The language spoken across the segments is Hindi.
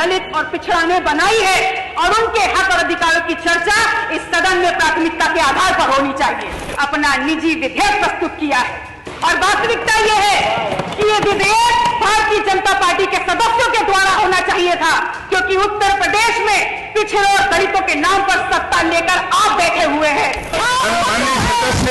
दलित और पिछड़ा ने बनाई है और उनके हक और अधिकारों की चर्चा इस सदन में प्राथमिकता के आधार पर होनी चाहिए। अपना निजी विधेयक प्रस्तुत किया है और वास्तविकता यह है कि ये विधेयक भारतीय जनता पार्टी के सदस्यों के द्वारा होना चाहिए था, क्योंकि उत्तर प्रदेश में पिछड़ों और दलितों के नाम पर सत्ता लेकर आप बैठे हुए हैं। माननीय सदस्य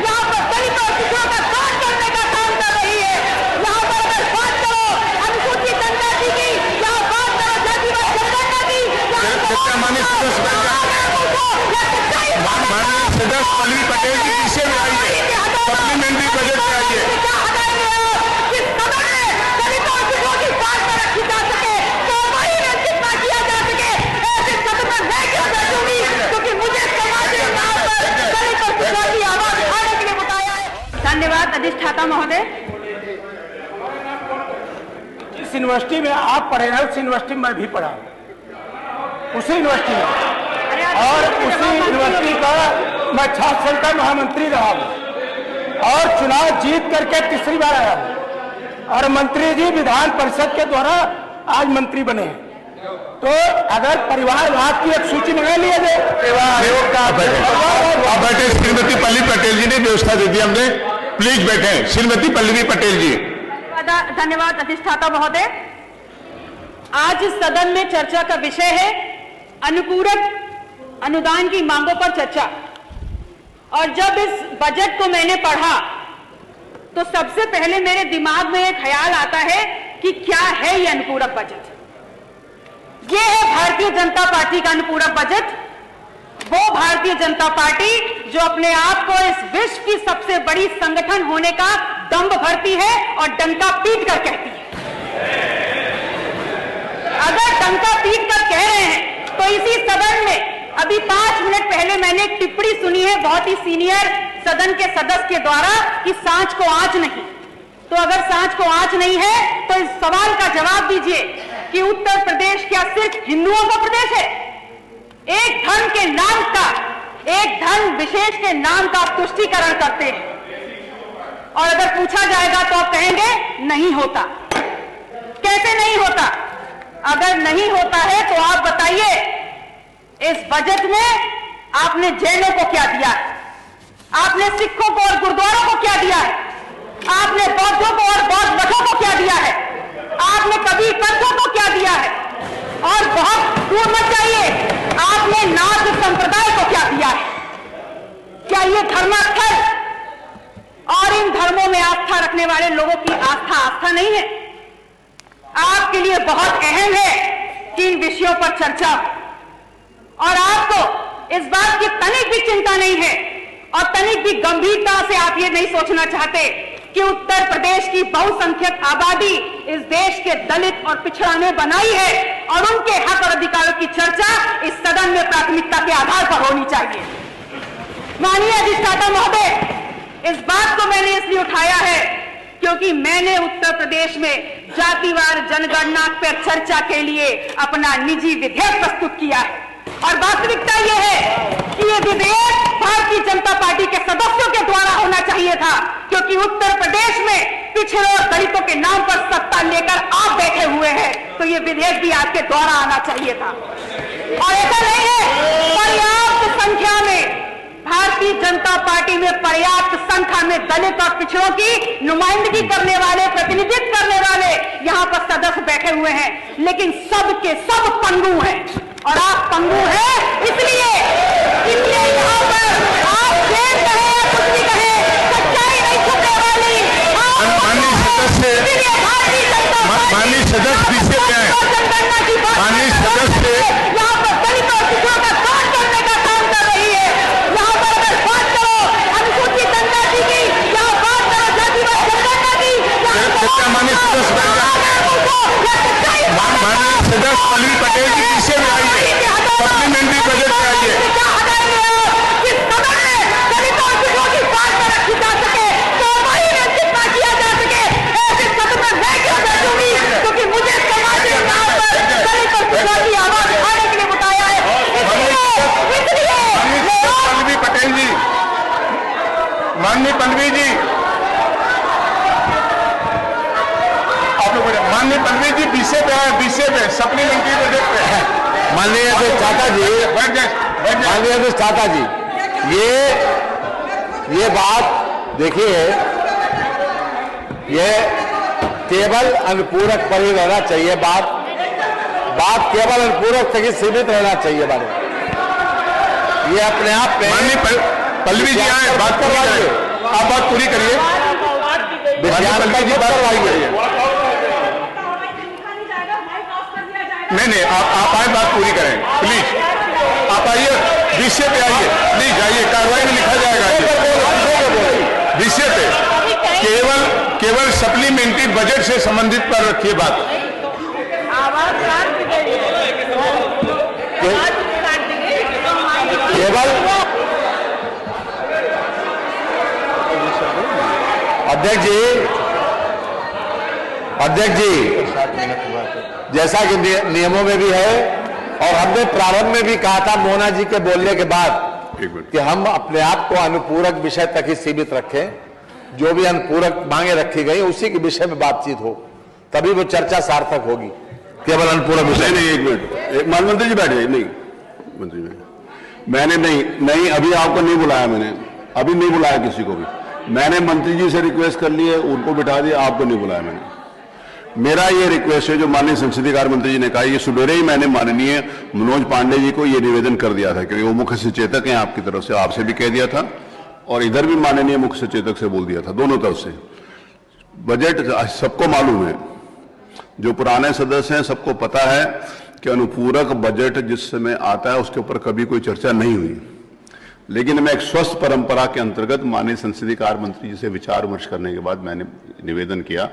यहाँ पर दलितों और पिछड़ों का काट करने का काम कर रही है। यहाँ पर अगर बात करो अनुसूचित जनजाति की, यहाँ बात करो जातिवाद जनगणना की, माननीय सदस्य पल्लवी पटेल जी पीछे में आइए, सप्लीमेंट्री बजट में आइए। धन्यवाद अधिष्ठाता महोदय। जिस यूनिवर्सिटी में आप पढ़े हैं उस यूनिवर्सिटी में मैं भी पढ़ा हूँ, उसी यूनिवर्सिटी में, और उसी यूनिवर्सिटी का मैं छात्र संघ का महामंत्री रहा हूँ और चुनाव जीत करके तीसरी बार आया हूँ और मंत्री जी विधान परिषद के द्वारा आज मंत्री बने हैं। तो अगर परिवारवाद की एक सूची बना लिया जाए, बैठे श्रीमती पल्लवी पटेल जी ने व्यवस्था दे दी, हमने प्लीज बैठे श्रीमती पल्लवी पटेल जी। धन्यवाद अधिष्ठाता महोदय। आज इस सदन में चर्चा का विषय है अनुपूरक अनुदान की मांगों पर चर्चा, और जब इस बजट को मैंने पढ़ा तो सबसे पहले मेरे दिमाग में एक ख्याल आता है कि क्या है ये अनुपूरक बजट। ये है भारतीय जनता पार्टी का अनुपूरक बजट, वो भारतीय जनता पार्टी जो अपने आप को इस विश्व की सबसे बड़ी संगठन होने का दंभ भरती है और डंका पीट कर कहती है। अगर डंका पीट कर कह रहे हैं तो इसी सदन में अभी 5 मिनट पहले मैंने एक टिप्पणी सुनी है बहुत ही सीनियर सदन के सदस्य के द्वारा कि सांच को आंच नहीं। तो अगर सांच को आंच नहीं है तो इस सवाल का जवाब दीजिए कि उत्तर प्रदेश क्या सिर्फ हिंदुओं का प्रदेश है? एक धर्म के नाम का, एक धर्म विशेष के नाम का आप तुष्टीकरण करते हैं और अगर पूछा जाएगा तो आप कहेंगे नहीं होता। कैसे नहीं होता? अगर नहीं होता है तो आप बताइए इस बजट में आपने जैनों को क्या दिया है? आपने सिखों को और गुरुद्वारों को क्या दिया है? आपने बौद्धों को और बौद्ध मठों को क्या दिया है? आपने कबीर पंथों को क्या दिया है? और बहुत दूर मत जाइए, आपने नाथ संप्रदाय को क्या दिया है? क्या ये धर्मास्थल और इन धर्मों में आस्था रखने वाले लोगों की आस्था नहीं है? आपके लिए बहुत अहम है कि इन विषयों पर चर्चा हो और आपको इस बात की तनिक भी चिंता नहीं है और तनिक भी गंभीरता से आप ये नहीं सोचना चाहते कि उत्तर प्रदेश की बहुसंख्यक आबादी इस देश के दलित और पिछड़ा ने बनाई है और उनके हक और अधिकारों की चर्चा इस सदन में प्राथमिकता के आधार पर होनी चाहिए। माननीय अधिष्ठाता महोदय, इस बात को मैंने इसलिए उठाया है क्योंकि मैंने उत्तर प्रदेश में जातिवार जनगणना पर चर्चा के लिए अपना निजी विधेयक प्रस्तुत किया है और वास्तविकता यह है कि ये विधेयक भारतीय जनता पार्टी के सदस्यों के द्वारा होना चाहिए था, क्योंकि उत्तर प्रदेश में पिछड़ों और दलितों के नाम पर सत्ता लेकर आप बैठे हुए हैं, तो ये विधेयक भी आपके द्वारा आना चाहिए था। और ऐसा नहीं है, पर्याप्त संख्या में भारतीय जनता पार्टी में पर्याप्त संख्या में दलित और पिछड़ों की नुमाइंदगी करने वाले, प्रतिनिधित्व करने वाले यहाँ पर सदस्य बैठे हुए हैं, लेकिन सब के सब पंगु हैं और आप पंगु हैं। इसलिए यहाँ पर आप जेल कहे या कुछ भी कहे, सच्चाई नहीं छुपने वाली। माननीय सदस्य पीछे क्या है? माननीय सदस्य यहाँ पर दलित और पिछड़ों का काट करने का काम कर रही है। यहाँ पर अगर बात करो अनुसूचित जनजाति की, यहाँ बात करो जातिवाद जनगणना की, माननीय सदस्य पल्लवी पटेल जी पीछे में आइए, सप्लीमेंट्री बजट में आइए। क्योंकि मुझे समाज के नाम पर दलित और पिछड़ा की आवाज उठाने के लिए बताया है। पल्लवी पटेल जी, माननीय पल्लवी जी, माननीय पल्लवी जी विषय पे है, विषय पे सप्लीमेंट्री बजट पे है। माननीय अधिष्ठाता जी, माननीय अधिष्ठाता जी, ये बात देखिए, ये केवल अनुपूरक पर ही रहना चाहिए। बात केवल अनुपूरक तक ही सीमित रहना चाहिए। ये अपने आप में माननीय पल्लवी जी आए, बात करवाइए, आप बात पूरी करिए। पल्लवी जी बात करवाइए। नहीं, आप आए, बात पूरी करें प्लीज। आप आइए, विषय पे आइए प्लीज, आइए, कार्रवाई में लिखा जाएगा विषय पे। केवल सप्लीमेंट्री बजट से संबंधित पर रखिए बात। केवल अध्यक्ष जी, जैसा कि नियमों में भी है और हमने प्रारंभ में भी कहा था मोना जी के बोलने के बाद कि हम अपने आप को अनुपूरक विषय तक ही सीमित रखें। जो भी अनुपूरक मांगे रखी गई उसी के विषय में बातचीत हो, तभी वो चर्चा सार्थक होगी। केवल अनुपूरक विषय नहीं, एक मिनट, मंत्री जी बैठे। नहीं मंत्री जी, मैंने नहीं अभी आपको नहीं बुलाया, मैंने अभी नहीं बुलाया किसी को भी। मैंने मंत्री जी से रिक्वेस्ट कर ली है, उनको बिठा दिया, आपको नहीं बुलाया मैंने। मेरा ये रिक्वेस्ट है जो माननीय संसदीय कार्य मंत्री जी ने कहा, ये सुबेरे ही मैंने माननीय मनोज पांडे जी को ये निवेदन कर दिया था, क्योंकि वो मुख्य सचेतक हैं आपकी तरफ से, आपसे भी कह दिया था और इधर भी माननीय मुख्य सचेतक से बोल दिया था, दोनों तरफ से। बजट सबको मालूम है, जो पुराने सदस्य हैं सबको पता है कि अनुपूरक बजट जिस समय आता है उसके ऊपर कभी कोई चर्चा नहीं हुई। लेकिन मैं एक स्वस्थ परंपरा के अंतर्गत माननीय संसदीय कार्य मंत्री जी से विचार विमर्श करने के बाद मैंने निवेदन किया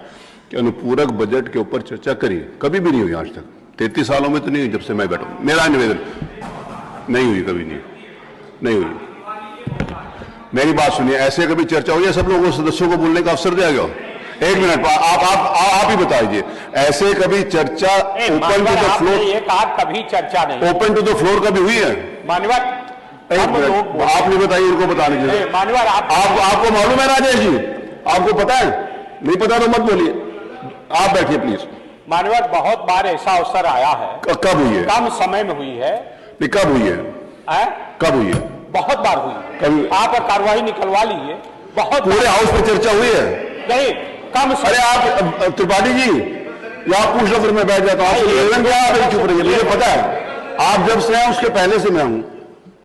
कि अनुपूरक बजट के ऊपर चर्चा करिए। कभी भी नहीं हुई आज तक, 33 सालों में तो नहीं हुई जब से मैं बैठा हूं। मेरा निवेदन नहीं हुई, कभी नहीं हुई। मेरी बात सुनिए, ऐसे कभी चर्चा हुई है? सब लोगों सदस्यों को बोलने का अवसर दिया गया? एक मिनट, आप ही बताइए, ऐसे कभी चर्चा ओपन टू द फ्लोर? ये कहा कभी चर्चा नहीं ओपन टू द फ्लोर कभी हुई है? मान्यवर एक मिनट, आप नहीं बताइए, उनको बताने के लिए। मान्यवर आपको मालूम है राजेश जी? आपको पता है? नहीं पता तो मत बोलिए, आप बैठिए प्लीज। मान्यवर बहुत बार ऐसा अवसर आया है। कब हुई है? कम समय में हुई है। नहीं, कब हुई है? कब हुई है? बहुत बार हुई है। कभी आप कार्रवाई निकलवा लीजिए। बहुत पूरे हाउस में चर्चा हुई है? नहीं, कम समय। अरे आप त्रिपाठी जी, या आप पूछ लो, फिर मैं बैठ जाता हूँ। आपसे निवेदन किया, आप चुप रहिए, मुझे पता है आप जब से हैं उसके पहले से मैं हूं।